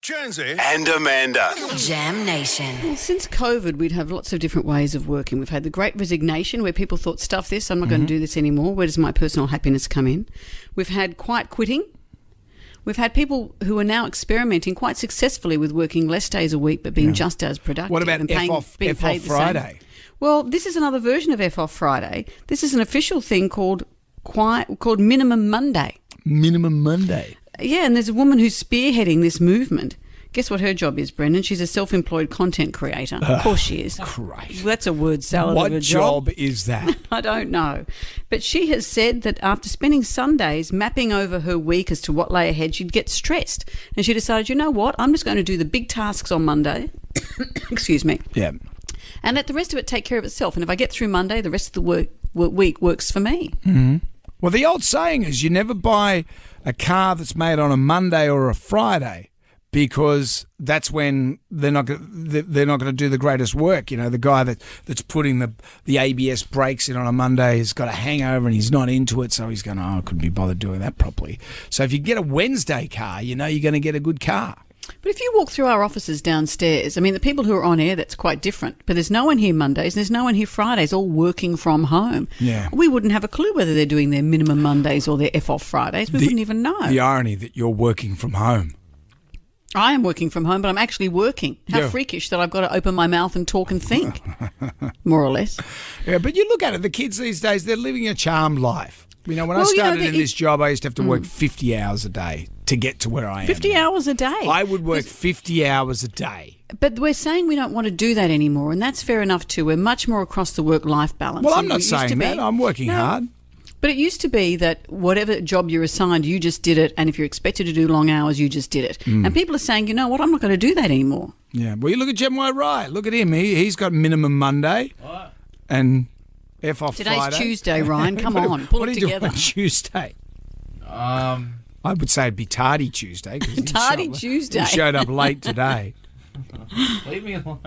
Jonesy and Amanda. Jam Nation. Well, since COVID, we'd have lots of different ways of working. We've had the Great Resignation, where people thought, stuff this, I'm not going to do this anymore. Where does my personal happiness come in? We've had quiet quitting. We've had people who are now experimenting quite successfully with working less days a week but being just as productive. What about and F-off being paid the same. Friday? Well, this is another version of F-off Friday. This is an official thing called Minimum Monday. Minimum Monday. Yeah, and there's a woman who's spearheading this movement. Guess what her job is, Brendan? She's a self-employed content creator. Of course she is. Great. Well, that's a word salad What of a job. job is that? I don't know. But she has said that after spending Sundays mapping over her week as to what lay ahead, she'd get stressed. And she decided, you know what, I'm just going to do the big tasks on Monday. Excuse me. Yeah. And let the rest of it take care of itself. And if I get through Monday, the rest of the week works for me. Mm-hmm. Well, the old saying is you never buy a car that's made on a Monday or a Friday, because that's when they're not going to do the greatest work. You know, the guy that's putting the ABS brakes in on a Monday has got a hangover and he's not into it, so he's going, I couldn't be bothered doing that properly. So if you get a Wednesday car, you know you're going to get a good car. But if you walk through our offices downstairs, I mean, the people who are on air, that's quite different. But there's no one here Mondays, and there's no one here Fridays, all working from home. Yeah. We wouldn't have a clue whether they're doing their minimum Mondays or their F-off Fridays. We wouldn't even know. The irony that you're working from home. I am working from home, but I'm actually working. How Yeah. freakish that I've got to open my mouth and talk and think, more or less. Yeah, but you look at it, the kids these days, they're living a charmed life. You know, when I Well, you know, started in this job, I used to have to work 50 hours a day to get to where I am. 50 now. hours a day. I would work 50 hours a day. But we're saying we don't want to do that anymore, and that's fair enough too. We're much more across the work-life balance. Well, I'm than not we used to saying be. that. I'm working hard. But it used to be that whatever job you're assigned, you just did it, and if you're expected to do long hours, you just did it. And people are saying, you know what, I'm not going to do that anymore. Yeah. Well, you look at Jem White Wright. Look at him. He's got minimum Monday and F-off Friday. Today's Tuesday, Ryan. Come on, pull what it are you together. doing on Tuesday? I would say it'd be tardy Tuesday. Tardy Tuesday. He showed up late today. Leave me alone.